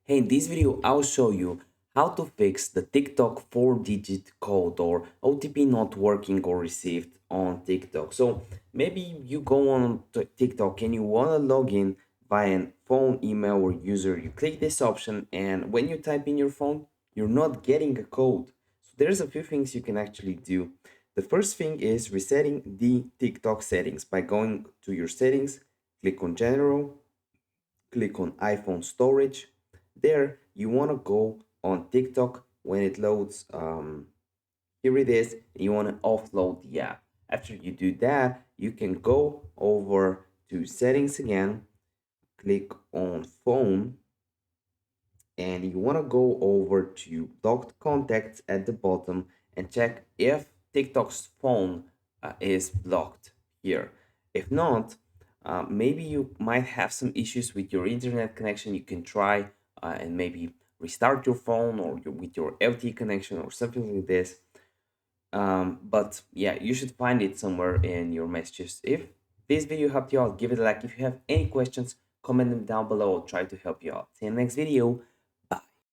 Hey, in this video, I'll show you how to fix the TikTok 4-digit code or OTP not working or received on TikTok. So maybe you go on to TikTok and you want to log in via an phone, email, or user. You click this option, and when you type in your phone, you're not getting a code. So there's a few things you can actually do. The first thing is resetting the TikTok settings by going to your settings, click on General, click on iPhone storage. There, you want to go on TikTok when it loads. Here it is. You want to offload the app. After you do that, you can go over to settings again, click on phone, and you want to go over to blocked contacts at the bottom and check if TikTok's phone is blocked here. If not, maybe you might have some issues with your internet connection. You can try and maybe restart your phone or with your LTE connection or something like this. But yeah, you should find it somewhere in your messages. If this video helped you out, give it a like. If you have any questions, comment them down below. I'll try to help you out. See you in the next video.